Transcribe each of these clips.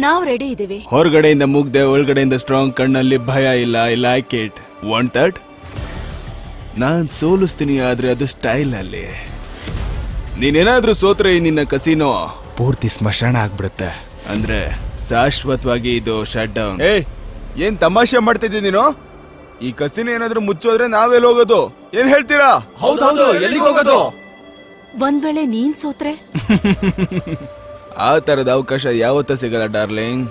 ನಾವ್ ರೆಡಿ ಇದೀವಿ. ಹೊರಗಡೆಯಿಂದ ಮುಗ್ದೆ, ಒಳಗಡೆಯಿಂದ ಸ್ಟ್ರಾಂಗ್, ಕಣ್ಣಲ್ಲಿ ಭಯ ಇಲ್ಲ. I like it. Want that? ನಾನ್ ಸೋಲಿಸ್ತೀನಿ, ಆದ್ರೆ ಅದು ಸ್ಟೈಲ್ ಅಲ್ಲಿ. ನೀನೇನಾದ್ರೂ ಸೋತ್ರೆ ನಿನ್ನ ಕಸಿನೋ ಪೂರ್ತಿ ಸ್ಮಶಾನ ಆಗ್ಬಿಡುತ್ತೆ. ಅಂದ್ರೆ ಶಾಶ್ವತವಾಗಿ ಇದು ಶಟ್ ಡೌನ್. ಏನ್ ತಮಾಷೆ ಮಾಡ್ತಿದ್ದೀನಿ ನೀನು? ಈ ಕಸಿನ ಏನಾದ್ರೂ ಮುಚ್ಚೋದ್ರೆ ನಾವೆಲ್ಲಿ ಹೋಗೋದು? ಏನ್ ಹೇಳ್ತೀರಾ? ಹೌದೌದು, ಎಲ್ಲಿಗೆ ಹೋಗೋದು? ಒಂದ್ ವೇಳೆ ನೀನ್ ಸೋತ್ರೆ? ಆ ತರದ ಅವಕಾಶ ಯಾವತ್ತೂ ಸಿಗಲ್ಲ ಡಾರ್ಲಿಂಗ್.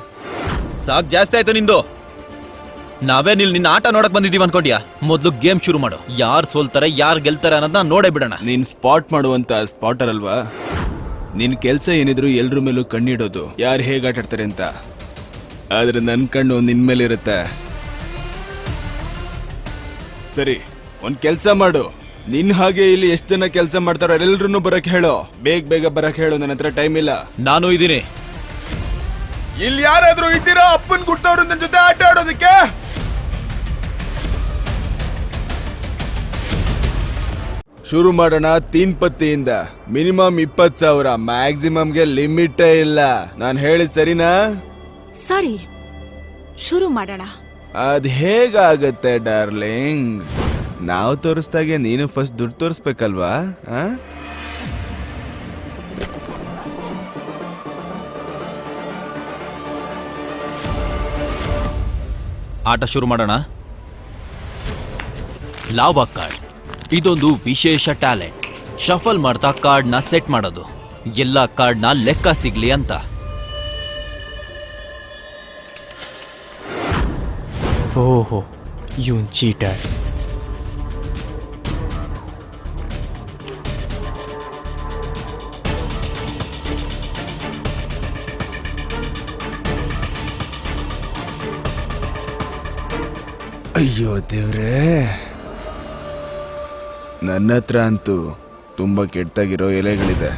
ಸಾಕ್, ಜಾಸ್ತಿ ಆಯ್ತು ನಿಂದು. ನಾವೇ ನಿನ್ನ ಆಟ ನೋಡಕ್ ಬಂದಿದೀವಿ ಅನ್ಕೊಂಡ್ಯಾ? ಮೊದ್ಲು ಗೇಮ್ ಶುರು ಮಾಡು. ಯಾರು ಸೋಲ್ತಾರೆ ಯಾರು ಗೆಲ್ತಾರೆ ಅನ್ನೋದನ್ನ ನೋಡೇ ಬಿಡೋಣ. ನೀನ್ ಸ್ಪಾಟ್ ಮಾಡುವಂತ ಸ್ಪಾಟರ್ ಅಲ್ವಾ? ನಿನ್ ಕೆಲ್ಸ ಏನಿದ್ರು ಎಲ್ರ ಮೇಲೂ ಕಣ್ಣಿಡೋದು, ಯಾರು ಹೇಗ್ ಆಟಾಡ್ತಾರೆ ಅಂತ. ಆದ್ರೆ ನನ್ ಕಣ್ಣು ನಿನ್ ಮೇಲೆ ಇರುತ್ತೆ. ಸರಿ, ಒಂದ್ ಕೆಲ್ಸ ಮಾಡು. ನಿನ್ ಹಾಗೆ ಇಲ್ಲಿ ಎಷ್ಟ್ ಜನ ಕೆಲ್ಸ ಮಾಡ್ತಾರೋ ಎಲ್ರು ಬರಕ್ ಹೇಳೋ. ಬೇಗ ಬರಕ್ ಹೇಳು, ನನ್ನ ಹತ್ರ ಟೈಮ್ ಇಲ್ಲ. ನಾನು ಇದೀನಿ. ಇಲ್ಲಿ ಯಾರಾದ್ರೂ ಇದ್ದೀರಾ ಅಪ್ಪನ್ ಗುಟ್ಟವ್ರು ನನ್ನ ಜೊತೆ ಆಟ ಆಡೋದಕ್ಕೆ? ಶುರು ಮಾಡೋಣ. 3 ಪತ್ತಿಯಿಂದ ಮಿನಿಮಮ್ 20,000, ಮ್ಯಾಕ್ಸಿಮಮ್ಗೆ ಲಿಮಿಟೇ ಇಲ್ಲ. ನಾನ್ ಹೇಳಿದ್ ಸರಿನಾ? ಸರಿ, ಶುರು ಮಾಡೋಣ. ಅದ್ ಹೇಗಾಗತ್ತೆ ಡಾರ್ಲಿಂಗ್? ನಾವು ತೋರಿಸ್ದಾಗೆ ನೀನು ಫಸ್ಟ್ ದುಡ್ಡು ತೋರಿಸ್ಬೇಕಲ್ವಾ? ಆಟ ಶುರು ಮಾಡೋಣ. ಲಾವಾ ಕಾರ್ಡ್ ಇದೊಂದು ವಿಶೇಷ ಟ್ಯಾಲೆಂಟ್. ಶಫಲ್ ಮಾಡ್ತಾ ಕಾರ್ಡ್ ನ ಸೆಟ್ ಮಾಡೋದು, ಎಲ್ಲಾ ಕಾರ್ಡ್ ನ ಲೆಕ್ಕ ಸಿಗ್ಲಿ ಅಂತ. ಓಹೋ, ಇವನ್ ಚೀಟರ್. ಅಯ್ಯೋ ದೇವ್ರೇ, ನನ್ನ ಹತ್ರ ಅಂತೂ ತುಂಬಾ ಕೆಟ್ಟಾಗಿರೋ ಎಲೆಗಳಿದೆ.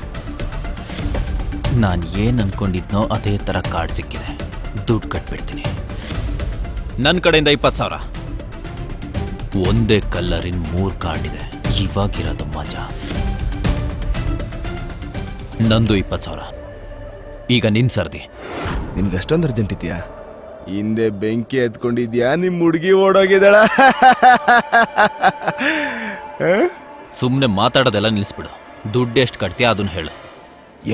ನಾನು ಏನ್ ಅನ್ಕೊಂಡಿದ್ನೋ ಅದೇ ತರ ಕಾರ್ಡ್ ಸಿಕ್ಕಿದೆ. ದುಡ್ಡು ಕಟ್ಬಿಡ್ತೀನಿ. ನನ್ನ ಕಡೆಯಿಂದ 20,000. ಒಂದೇ ಕಲ್ಲರಿನ 3 ಕಾರ್ಡ್ ಇದೆ. ಇವಾಗಿರೋದು ಮಜಾ. ನಂದು 20,000. ಈಗ ನಿನ್ ಸರ್ದಿ. ನಿನ್ಗೆ ಅಷ್ಟೊಂದು ಅರ್ಜೆಂಟ್ ಇದೆಯಾ? ಹಿಂದೆ ಬೆಂಕಿ ಎತ್ಕೊಂಡಿದ್ಯಾ? ನಿಮ್ ಹುಡುಗಿ ಓಡೋಗಿದ್ದಾಳ? ಸುಮ್ನೆ ಮಾತಾಡೋದೆಲ್ಲ ನಿಲ್ಸ್ಬಿಡು. ದುಡ್ಡು ಎಷ್ಟು ಕಟ್ತೀಯ ಅದನ್ನ ಹೇಳು.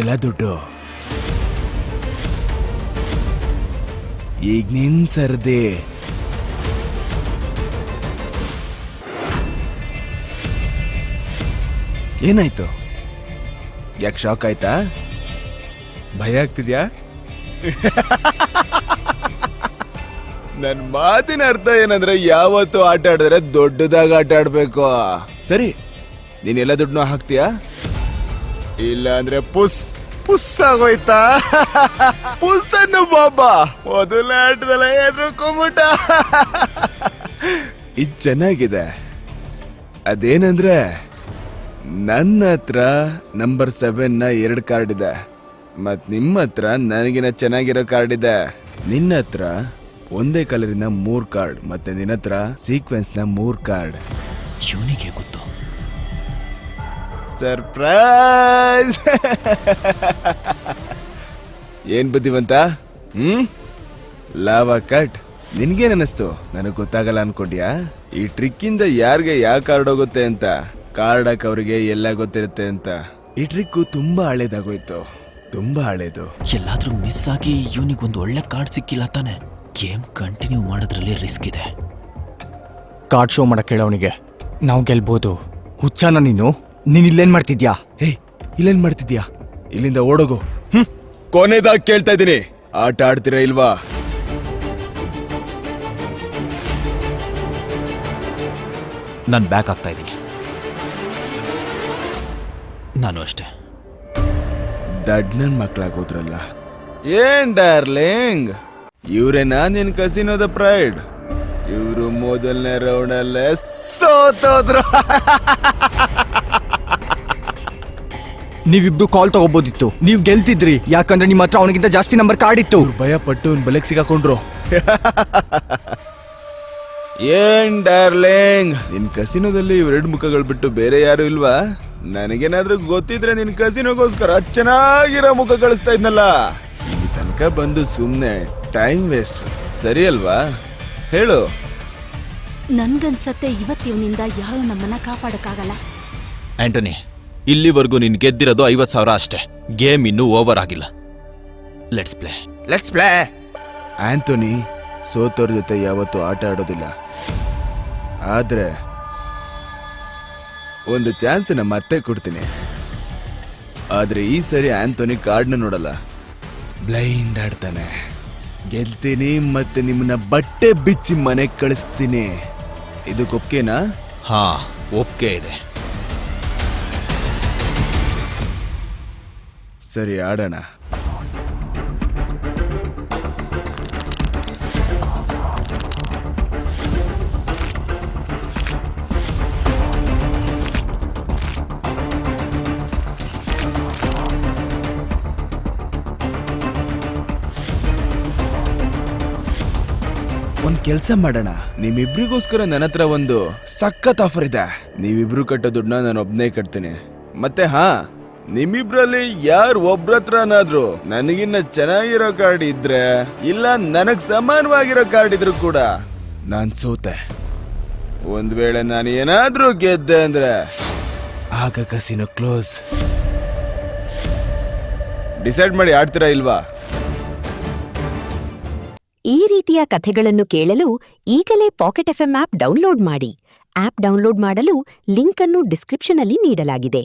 ಎಲ್ಲ ದುಡ್ಡು ಈಗ ನಿನ್ ಸರ್ದಿ. ಏನಾಯ್ತು? ಯಾಕೆ ಶಾಕ್ ಆಯ್ತಾ? ಭಯ ಆಗ್ತಿದ್ಯಾ? ನನ್ ಮಾತಿನ ಅರ್ಥ ಏನಂದ್ರೆ, ಯಾವತ್ತು ಆಟ ಆಡಿದ್ರೆ ದೊಡ್ಡದಾಗ ಆಟ ಆಡ್ಬೇಕು. ಸರಿ, ನೀನೆಲ್ಲ ದುಡ್ಡನ್ನ ಹಾಕ್ತೀಯಾ? ಇಲ್ಲ ಅಂದ್ರೆ ಪುಸ್ ಆಗೋಯ್ತಾ? ಪುಸ್ಸನ್ನು ಬಾಬಾ ಮೊದಲ ಆಟದಲ್ಲ ಎದ್ರುಕೊಂಬಿಟ್ಟ. ಇದು ಚೆನ್ನಾಗಿದೆ. ಅದೇನಂದ್ರೆ, ನನ್ನ ಹತ್ರ ನಂಬರ್ 7 ನ 2 ಕಾರ್ಡ್ ಇದೆ, ಮತ್ ನಿಮ್ಮ ಹತ್ರ ನನಗಿನ ಚೆನ್ನಾಗಿರೋ ಕಾರ್ಡ್ ಇದೆ. ನಿನ್ನ ಹತ್ರ ಒಂದೇ ಕಲರಿನ 3 ಕಾರ್ಡ್, ಮತ್ತೆ ನಿನ್ನ ಹತ್ರ ಸೀಕ್ವೆನ್ಸ್ ನ 3 ಕಾರ್ಡ್. ಇವನಿಗೆ ಗೊತ್ತು. ಸರ್ಪ್ರೈಸ್! ಏನ್ ಬುದ್ಧಿವಂತ? Lava cut. ನಿನ್ಗೇನ್ ಅನ್ನಿಸ್ತು? ನನಗ್ ಗೊತ್ತಾಗಲ್ಲ ಅನ್ಕೊಂಡ್ಯಾ? ಈ ಟ್ರಿಕ್ ಇಂದ ಯಾರಿಗೆ ಯಾವ ಕಾರ್ಡ್ ಹೋಗುತ್ತೆ ಅಂತ, ಕಾರ್ಡ್ ಹಾಕವ್ರಿಗೆ ಎಲ್ಲ ಗೊತ್ತಿರುತ್ತೆ ಅಂತ. ಈ ಟ್ರಿಕ್ ತುಂಬಾ ಹಳೇದಾಗೋಯ್ತು, ತುಂಬಾ ಹಳೇದು. ಎಲ್ಲಾದ್ರೂ ಮಿಸ್ ಆಗಿ ಇವನಿಗೊಂದು ಒಳ್ಳೆ ಕಾರ್ಡ್ ಸಿಕ್ಕಿಲ್ಲ ತಾನೆ? ಗೇಮ್ ಕಂಟಿನ್ಯೂ ಮಾಡೋದ್ರಲ್ಲಿ ರಿಸ್ಕ್ ಇದೆ. ಕಾರ್ಡ್ ಶೋ ಮಾಡಕ್ ಹೇಳೋನಿಗೆ. ನಾವು ಗೆಲ್ಬೋದು. ಹುಚ್ಚಾನ ನೀನು ಇಲ್ಲೇನ್ ಮಾಡ್ತಿದ್ಯಾ? ಇಲ್ಲೇನ್ ಮಾಡ್ತಿದ್ಯಾ? ಇಲ್ಲಿಂದ ಓಡೋಗು. ಕೊನೆದಾಗ ಕೇಳ್ತಾ ಇದೀನಿ, ಆಟ ಆಡ್ತೀರಾ ಇಲ್ವಾ? ನಾನು ಬ್ಯಾಕ್ ಆಗ್ತಾ ಇದ್ದೀನಿ. ನಾನು ಅಷ್ಟೇ. ದಡ್ನನ್ ಮಕ್ಳಾಗೋದ್ರಲ್ಲ. ಏನ್ ಡಾರ್ಲಿಂಗ್, ಇವ್ರೇನಾ ನಿನ್ ಕಸಿನೋದ ಪ್ರೈಡ್? ಇವ್ರು ಮೊದಲನೇ ರೌಂಡ್ ಅಲ್ಲೇ ಸೋತೋದ್ರು. ನೀವಿಬ್ರು ಕಾಲ್ ತಗೋಬೋದಿತ್ತು, ನೀವ್ ಗೆಲ್ತಿದ್ರಿ. ಯಾಕಂದ್ರೆ ನಿಮ್ಮ ಹತ್ರ ಅವನಿಗಿಂತ ಜಾಸ್ತಿ ನಂಬರ್ ಕಾರ್ಡ್ ಇತ್ತು. ಭಯ ಪಟ್ಟು ಬಲೆಗ್ ಸಿಗಾಕೊಂಡ್ರು. ಏನ್ ಡಾರ್ಲಿಂಗ್, ನಿನ್ ಕಸಿನೋದಲ್ಲಿ ಇವೆರಡು ಮುಖಗಳು ಬಿಟ್ಟು ಬೇರೆ ಯಾರು ಇಲ್ವಾ? ನನಗೇನಾದ್ರೂ ಗೊತ್ತಿದ್ರೆ ನಿನ್ ಕಸಿನೋಗೋಸ್ಕರ ಚೆನ್ನಾಗಿರೋ ಮುಖ ಕಳಿಸ್ತಾ ಇದ್ನಲ್ಲ. ಇಲ್ಲಿ ತನಕ ತನಕ ಬಂದು ಸುಮ್ಮನೆ ಟೈಮ್ ವೇಸ್ಟ್ ಸರಿ ಅಲ್ವಾ? ಹೇಳು. ನನ್ಗನ್ಸತ್ತೆ ಇವತ್ತಿವನಿಂದ ಯಾರು ನಮ್ಮನ್ನ ಕಾಪಾಡಕ್ಕಾಗಲ್ಲ. ಆಂಟನಿ, ಇಲ್ಲಿವರೆಗೂ ನೀನು ಗೆದ್ದಿರೋದು 50,000 ಅಷ್ಟೇ. ಗೇಮ್ ಇನ್ನೂ ಓವರ್ ಆಗಿಲ್ಲ. Let's play. ಆಂಥೋನಿ ಸೋತೋರ್ ಜೊತೆ ಯಾವತ್ತೂ ಆಟ ಆಡೋದಿಲ್ಲ. ಆದ್ರೆ ಒಂದು ಚಾನ್ಸ್ ಮತ್ತೆ ಕೊಡ್ತೀನಿ. ಆದ್ರೆ ಈ ಸರಿ ಆಂಥೋನಿ ಕಾರ್ಡ್ನ ನೋಡಲ್ಲ, ಬ್ಲೈಂಡ್ ಆಡ್ತಾನೆ. ಗೆಲ್ತೀನಿ ಮತ್ತೆ ನಿಮ್ಮನ್ನ ಬಟ್ಟೆ ಬಿಚ್ಚಿ ಮನೆಗೆ ಕಳಿಸ್ತೀನಿ. ಇದಕ್ಕೊಪ್ಕೆನಾ? ಹಾ, ಒಪ್ಕೆ ಇದೆ. ಸರಿ, ಆಡೋಣ. ಒಂದ್ ಕೆಲ್ಸ ಮಾಡೋಣ. ನಿಮ್ಮಿಬ್ರಿಗೋಸ್ಕರ ನನ್ನ ಹತ್ರ ಒಂದು ಸಖತ್ ಆಫರ್ ಇದೆ. ನೀವಿಬ್ರು ಕಟ್ಟೋ ದುಡ್ಡನ್ನ ನಾನು ಒಬ್ನೇ ಕಟ್ತೀನಿ. ಮತ್ತೆ ಹಾ, ನಿಮ್ಮಿಬ್ರಲ್ಲಿ ಯಾರು ಒಬ್ರತ್ರನಾದ್ರೂ ನನಗಿನ್ನ ಚೆನ್ನಾಗಿರೋ ಕಾರ್ಡ್ ಇದ್ರೆ, ಇಲ್ಲ ನನಗ್ ಸಮಾನವಾಗಿರೋ ಕಾರ್ಡ್ ಇದ್ರು ಕೂಡ ನಾನ್ ಸೋತೆ. ಒಂದ್ ವೇಳೆ ನಾನು ಏನಾದ್ರೂ ಗೆದ್ದೆ ಅಂದ್ರೆ ಆಗ ಕಸಿನೋ ಕ್ಲೋಸ್. ಡಿಸೈಡ್ ಮಾಡಿ ಆಡ್ತೀರಾ ಇಲ್ವಾ? ಈ ರೀತಿಯ ಕಥೆಗಳನ್ನು ಕೇಳಲು ಈಗಲೇ ಪಾಕೆಟ್ ಎಫ್ಎಂ ಆಪ್ ಡೌನ್ಲೋಡ್ ಮಾಡಿ. ಆಪ್ ಡೌನ್ಲೋಡ್ ಮಾಡಲು ಲಿಂಕ್ ಅನ್ನು ಡಿಸ್ಕ್ರಿಪ್ಷನ್ನಲ್ಲಿ ನೀಡಲಾಗಿದೆ.